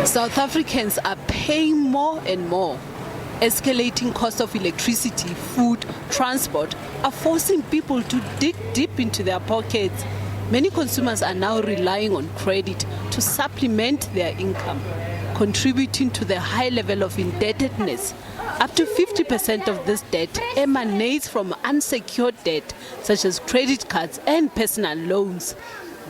South Africans are paying more and more. Escalating cost of electricity, food, transport are forcing people to dig deep into their pockets. Many consumers are now relying on credit to supplement their income, contributing to the high level of indebtedness. Up to 50% of this debt emanates from unsecured debt, such as credit cards and personal loans.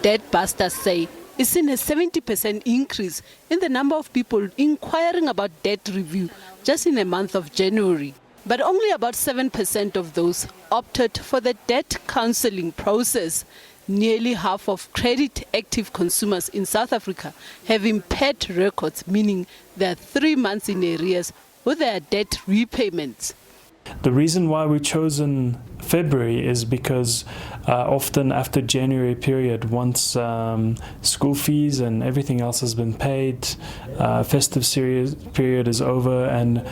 Debt busters say it's seen a 70% increase in the number of people inquiring about debt review just in the month of January. But only about 7% of those opted for the debt counselling process. Nearly half of credit-active consumers in South Africa have impaired records, meaning they are 3 months in arrears with their debt repayments. The reason why we've chosen February is because often after January period, once school fees and everything else has been paid, festive period is over, and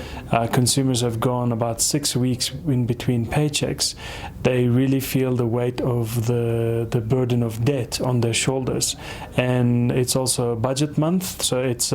consumers have gone about 6 weeks in between paychecks, they really feel the weight of the burden of debt on their shoulders. And it's also a budget month, so it's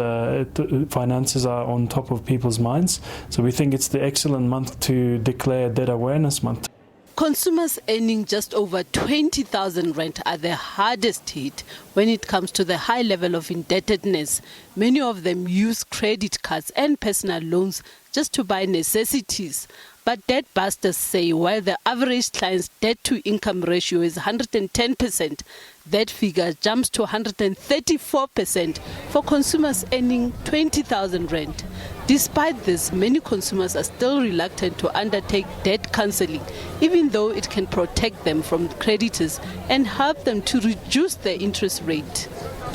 finances are on top of people's minds. So we think it's the excellent month to declare Debt Awareness Month. Consumers earning just over 20,000 rand are the hardest hit when it comes to the high level of indebtedness. Many of them use credit cards and personal loans just to buy necessities. But debt busters say while the average client's debt-to-income ratio is 110%, that figure jumps to 134% for consumers earning 20,000 rand. Despite this, many consumers are still reluctant to undertake debt counselling, even though it can protect them from creditors and help them to reduce their interest rate.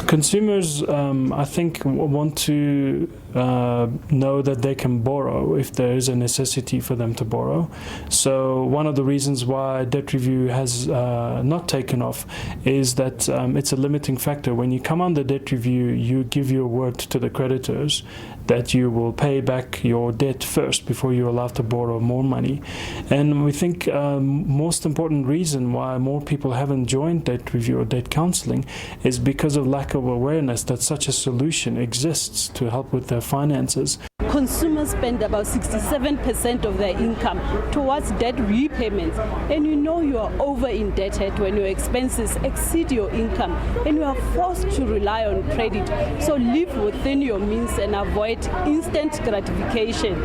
Consumers, I think, want to know that they can borrow if there is a necessity for them to borrow. So one of the reasons why debt review has not taken off is that it's a limiting factor. When you come under debt review, you give your word to the creditors that you will pay back your debt first before you're allowed to borrow more money. And we think most important reason why more people haven't joined debt review or debt counselling is because of lack of awareness that such a solution exists to help with their finances. Consumers spend about 67% of their income towards debt repayments, and you know you are over-indebted when your expenses exceed your income and you are forced to rely on credit. So live within your means and avoid instant gratification.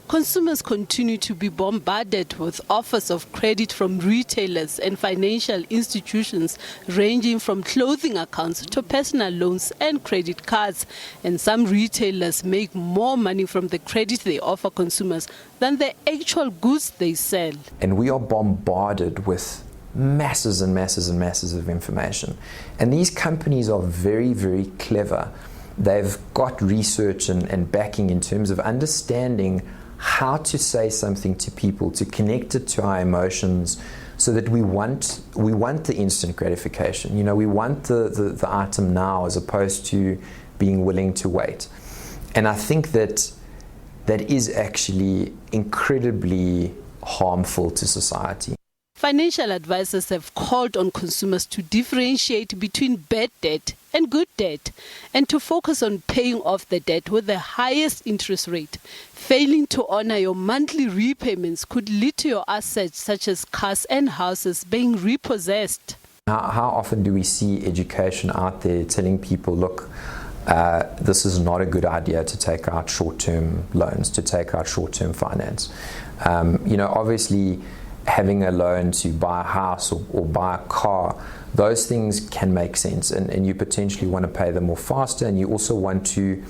Consumers continue to be bombarded with offers of credit from retailers and financial institutions ranging from clothing accounts to personal loans and credit cards. And some retailers make more money from the credit they offer consumers than the actual goods they sell. And we are bombarded with masses and masses and masses of information. And these companies are very, very clever. They've got research and backing in terms of understanding how to say something to people, to connect it to our emotions, so that we want the instant gratification. You know, we want the item now as opposed to being willing to wait. And I think that is actually incredibly harmful to society. Financial advisors have called on consumers to differentiate between bad debt and good debt, and to focus on paying off the debt with the highest interest rate. Failing to honor your monthly repayments could lead to your assets, such as cars and houses, being repossessed. How often do we see education out there telling people, look, this is not a good idea to take out short-term loans, to take out short-term finance. You know, obviously, having a loan to buy a house or buy a car, those things can make sense, and you potentially want to pay them more faster, and you also want to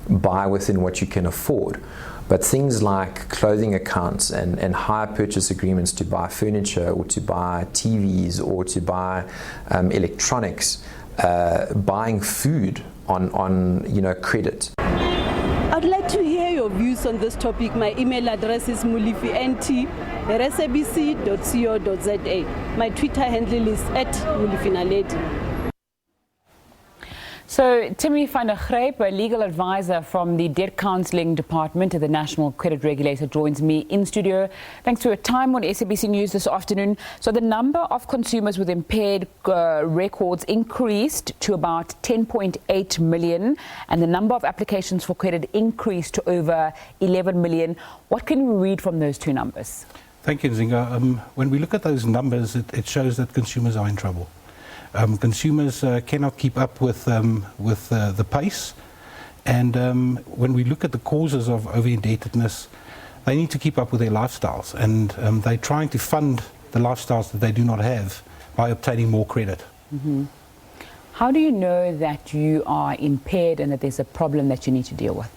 buy within what you can afford. But things like clothing accounts and hire purchase agreements to buy furniture or to buy TVs or to buy electronics, buying food on credit. I'd like to hear your views on this topic. My email address is mulifi@sabc.co.za. My Twitter handle is @mulifinaledi. So, Timmy van der Grijp, a legal advisor from the Debt Counselling Department of the National Credit Regulator, joins me in studio. Thanks for your time on SABC News this afternoon. So, the number of consumers with impaired records increased to about 10.8 million, and the number of applications for credit increased to over 11 million. What can we read from those two numbers? Thank you, Zinga. When we look at those numbers, it shows that consumers are in trouble. Consumers cannot keep up with the pace, and when we look at the causes of over-indebtedness, they need to keep up with their lifestyles, and they're trying to fund the lifestyles that they do not have by obtaining more credit. Mm-hmm. How do you know that you are impaired and that there's a problem that you need to deal with?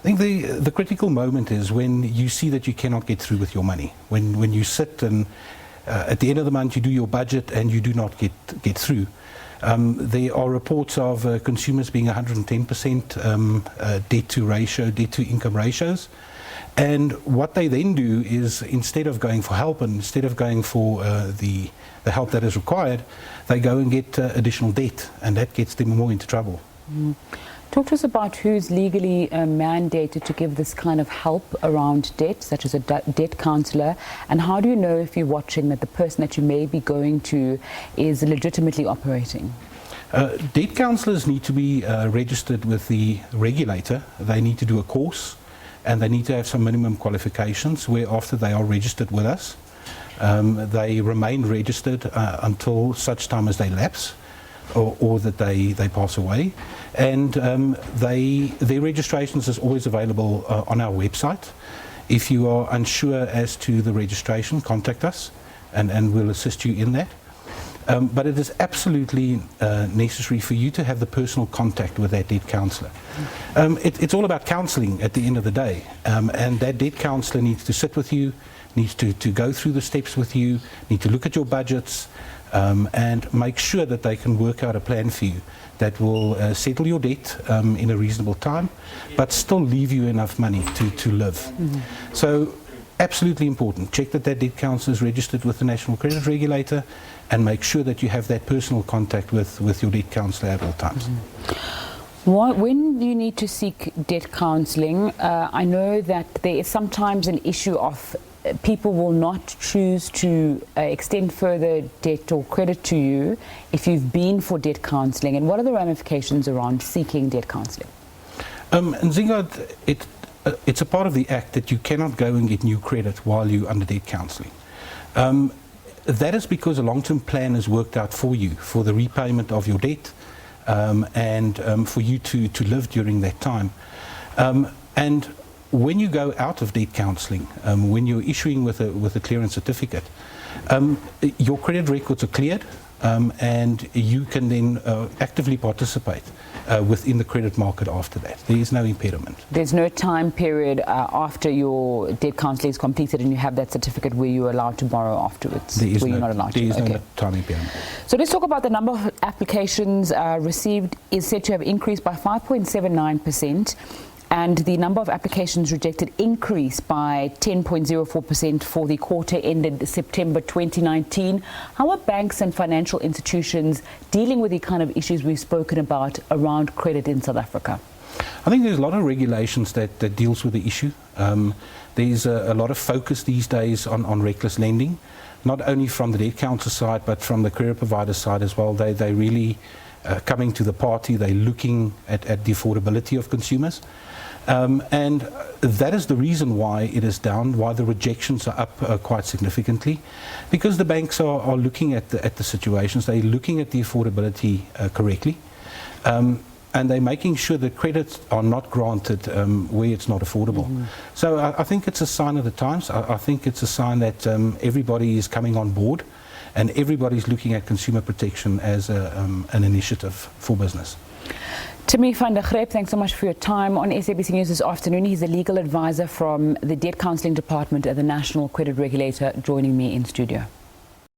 I think the critical moment is when you see that you cannot get through with your money, when you sit and at the end of the month you do your budget and you do not get through. There are reports of consumers being 110% debt to income ratios, and what they then do is, instead of going for help and instead of going for the help that is required, they go and get additional debt, and that gets them more into trouble. Mm. Talk to us about who's legally mandated to give this kind of help around debt, such as a debt counsellor, and how do you know, if you're watching, that the person that you may be going to is legitimately operating? Debt counsellors need to be registered with the regulator. They need to do a course, and they need to have some minimum qualifications, whereafter they are registered with us. They remain registered until such time as they lapse, or that they pass away, and their registrations is always available on our website. If you are unsure as to the registration, contact us and we'll assist you in that. But it is absolutely necessary for you to have the personal contact with that debt counsellor. It's all about counselling at the end of the day, and that debt counsellor needs to sit with you, needs to go through the steps with you, need to look at your budgets, and make sure that they can work out a plan for you that will settle your debt in a reasonable time, but still leave you enough money to live. Mm-hmm. So, absolutely important. Check that debt counsellor is registered with the National Credit Regulator, and make sure that you have that personal contact with your debt counsellor at all times. Mm-hmm. When you need to seek debt counselling, I know that there is sometimes an issue of people will not choose to extend further debt or credit to you if you've been for debt counselling. And what are the ramifications around seeking debt counselling? And Zinga, it's a part of the Act that you cannot go and get new credit while you're under debt counselling. That is because a long-term plan is worked out for you for the repayment of your debt, and for you to live during that time. And when you go out of debt counselling, when you're issuing with a clearance certificate, your credit records are cleared, and you can then actively participate within the credit market after that. There is no impediment. There's no time period after your debt counselling is completed and you have that certificate where you're allowed to borrow afterwards? There is you're not allowed there to. Is no time impediment. So let's talk about the number of applications received is said to have increased by 5.79%. And the number of applications rejected increased by 10.04% for the quarter ended September 2019. How are banks and financial institutions dealing with the kind of issues we've spoken about around credit in South Africa? I think there's a lot of regulations that deals with the issue. There's a lot of focus these days on reckless lending, not only from the debt counsellor side, but from the credit provider side as well. They really coming to the party. They're looking at the affordability of consumers. And that is the reason why it is down, why the rejections are up quite significantly, because the banks are looking at the situations, they're looking at the affordability correctly, and they're making sure that credits are not granted where it's not affordable. Mm-hmm. So I think it's a sign of the times. I think it's a sign that everybody is coming on board, and everybody's looking at consumer protection as an initiative for business. Timmy van der Grijp, thanks so much for your time on SABC News this afternoon. He's a legal advisor from the Debt Counselling Department at the National Credit Regulator, joining me in studio.